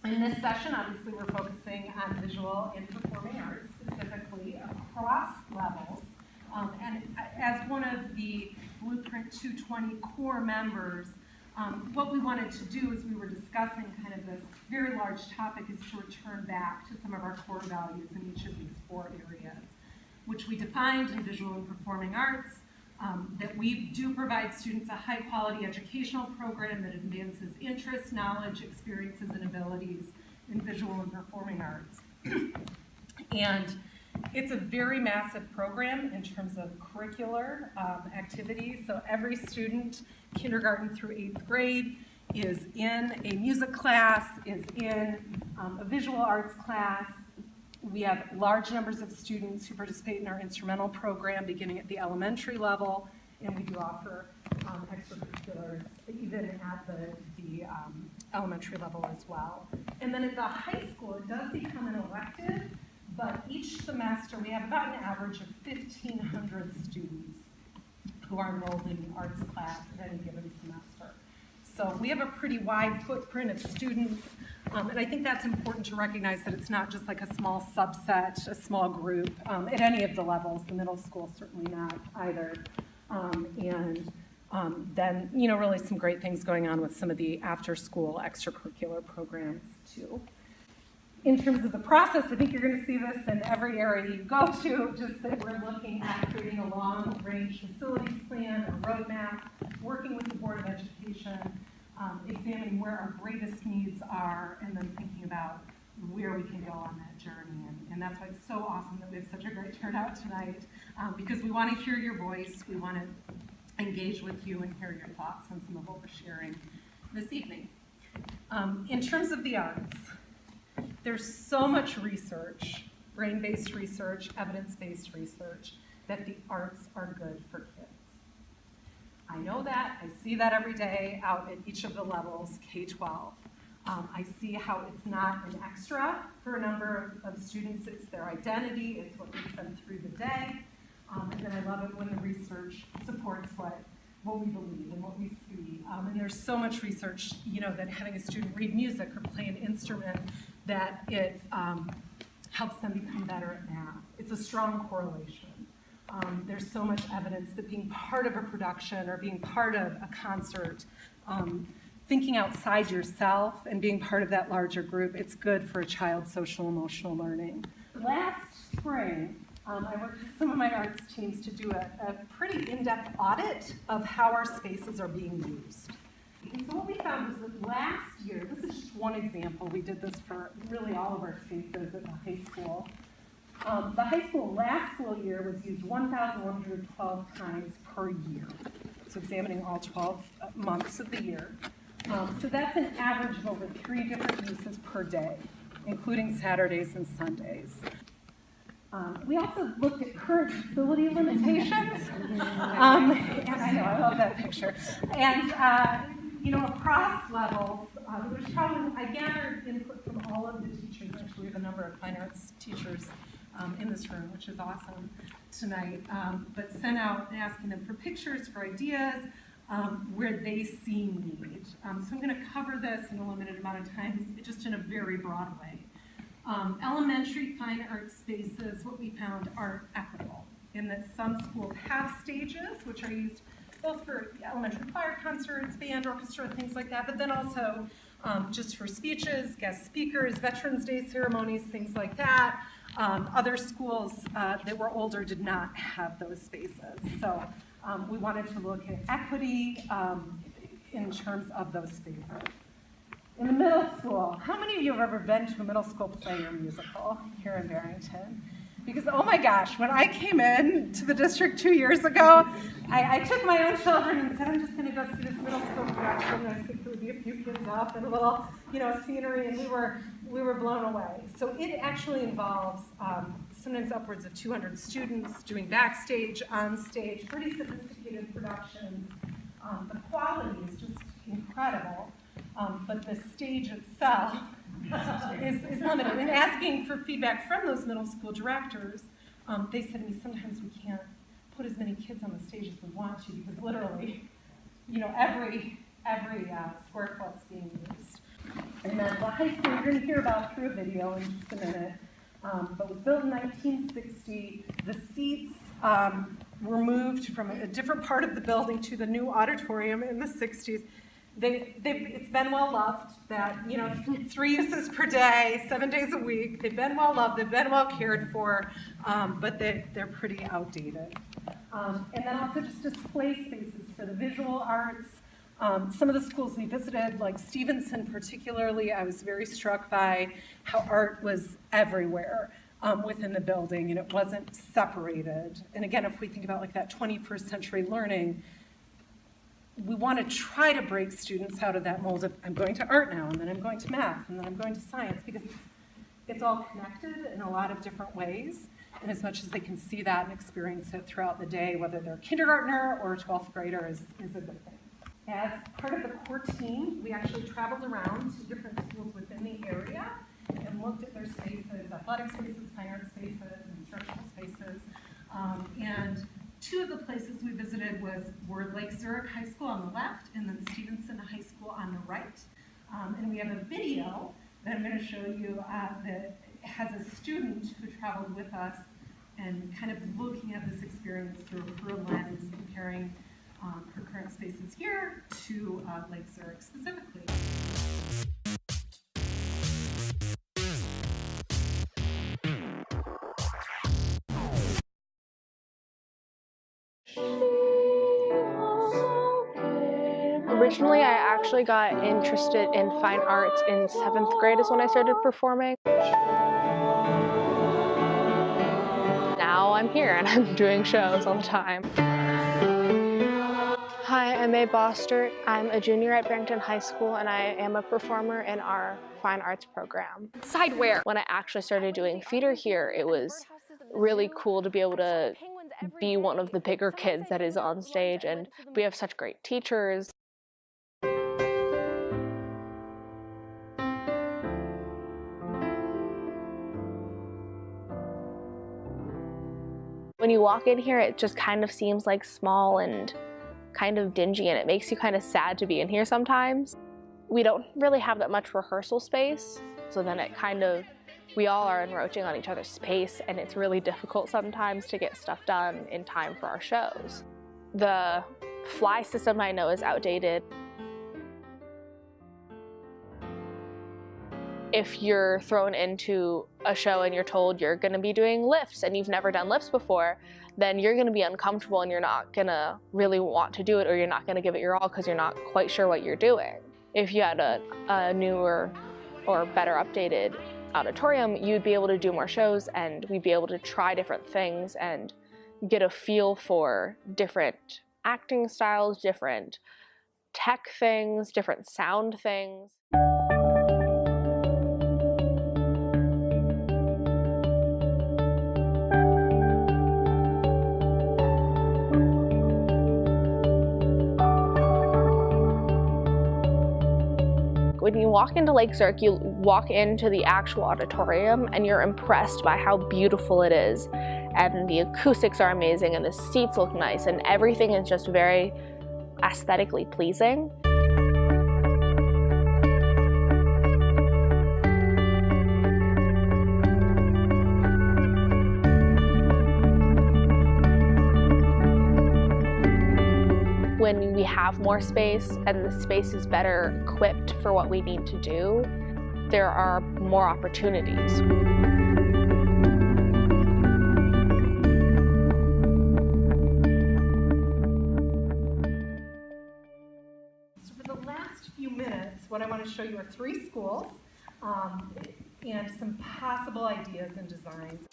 In this session, obviously, we're focusing on visual and performing arts, specifically across levels. And as one of the Blueprint 220 core members, what we wanted to do as we were discussing kind of this very large topic is to return back to some of our core values in each of these 4 areas, which we defined in visual and performing arts, that we do provide students a high-quality educational program that advances interests, knowledge, experiences, and abilities in visual and performing arts. And it's a very massive program in terms of curricular activities. So every student, kindergarten through 8th grade, is in a music class, is in a visual arts class. We have large numbers of students who participate in our instrumental program beginning at the elementary level, and we do offer extracurriculars even at the elementary level as well. And then at the high school, it does become an elective, but each semester we have about an average of 1,500 students who are enrolled in the arts class at any given semester. So we have a pretty wide footprint of students, and I think that's important to recognize that it's not just like a small subset, a small group at any of the levels. The middle school certainly not either. Then, you know, really some great things going on with some of the after-school extracurricular programs too. In terms of the process, I think you're going to see this in every area you go to, just that we're looking at creating a long-range facilities plan, a roadmap, working with the Board of Education, examining where our greatest needs are, and then thinking about where we can go on that journey. And that's why it's so awesome that we have such a great turnout tonight, because we want to hear your voice, we want to engage with you and hear your thoughts on some of what we're sharing this evening. In terms of the arts, there's so much research, brain-based research, evidence-based research, that the arts are good for kids. I know that, I see that every day out at each of the levels, K-12. I see how it's not an extra for a number of students, it's their identity, it's what gets them through the day, and then I love it when the research supports what we believe and what we see. And there's so much research, you know, that having a student read music or play an instrument, that it helps them become better at math. It's a strong correlation. There's so much evidence that being part of a production or being part of a concert, thinking outside yourself and being part of that larger group, it's good for a child's social emotional learning. Last spring, I worked with some of my arts teams to do a pretty in-depth audit of how our spaces are being used. And so what we found was that last year, this is just one example, we did this for really all of our spaces at the high school. The high school last school year was used 1,112 times per year. So examining all 12 months of the year. So that's an average of over 3 different uses per day, including Saturdays and Sundays. We also looked at current facility limitations. And I know, I love that picture. And you know, across levels, there's probably, I gathered input from all of the teachers. Actually, we have a number of fine arts teachers in this room, which is awesome tonight, but sent out asking them for pictures, for ideas, where they see need. So I'm going to cover this in a limited amount of time, just in a very broad way. Elementary fine arts spaces, what we found, are equitable in that some schools have stages, which are used both for elementary choir concerts, band, orchestra, things like that, but then also just for speeches, guest speakers, Veterans Day ceremonies, things like that. Other schools that were older did not have those spaces. So we wanted to look at equity in terms of those spaces. In the middle school, how many of you have ever been to a middle school play or musical here in Barrington? Because, oh my gosh, when I came in to the district 2 years ago, I took my own children and said, I'm just going to go see this middle school production. And I think there would be a few kids up and a little, you know, scenery, and we were blown away. So it actually involves sometimes upwards of 200 students doing backstage, on stage, pretty sophisticated productions. The quality is just incredible, but the stage itself is limited. And asking for feedback from those middle school directors, they said to me, sometimes we can't put as many kids on the stage as we want to, because literally, you know, every square foot's being used. And then the high school, you're going to hear about through a video in just a minute, but was built in 1960. The seats were moved from a different part of the building to the new auditorium in the 60s. It's been well loved, that, 3 uses per day, 7 days a week. They've been well loved, they've been well cared for, but they're pretty outdated. And then also just display spaces for the visual arts. Some of the schools we visited, like Stevenson particularly, I was very struck by how art was everywhere within the building, and it wasn't separated. And again, if we think about like that 21st century learning, we want to try to break students out of that mold of, I'm going to art now, and then I'm going to math, and then I'm going to science, because it's all connected in a lot of different ways. And as much as they can see that and experience it throughout the day, whether they're a kindergartner or a 12th grader, is a good thing. As part of the core team, we actually traveled around to different schools within the area and looked at their spaces, athletic spaces, fine art spaces, instructional spaces. And two of the places we visited were Lake Zurich High School on the left and then Stevenson High School on the right. And we have a video that I'm going to show you that has a student who traveled with us and kind of looking at this experience through her lens, comparing her current spaces here to Lake Zurich specifically. Originally, I actually got interested in fine arts in 7th grade is when I started performing. Now I'm here and I'm doing shows all the time. Hi, I'm Mae Bostert. I'm a junior at Barrington High School and I am a performer in our fine arts program. Sideware! When I actually started doing theater here, it was really cool to be able to be one of the bigger kids that is on stage, and we have such great teachers. When you walk in here, it just kind of seems like small and kind of dingy, and it makes you kind of sad to be in here sometimes. We don't really have that much rehearsal space, so then we all are encroaching on each other's space, and it's really difficult sometimes to get stuff done in time for our shows. The fly system I know is outdated. If you're thrown into a show and you're told you're going to be doing lifts and you've never done lifts before, then you're going to be uncomfortable and you're not going to really want to do it, or you're not going to give it your all because you're not quite sure what you're doing. If you had a newer or better updated auditorium, you'd be able to do more shows and we'd be able to try different things and get a feel for different acting styles, different tech things, different sound things. When you walk into Lake Zurich, you walk into the actual auditorium and you're impressed by how beautiful it is. And the acoustics are amazing and the seats look nice and everything is just very aesthetically pleasing. When we have more space and the space is better equipped for what we need to do, there are more opportunities. So for the last few minutes, what I want to show you are 3 schools and some possible ideas and designs.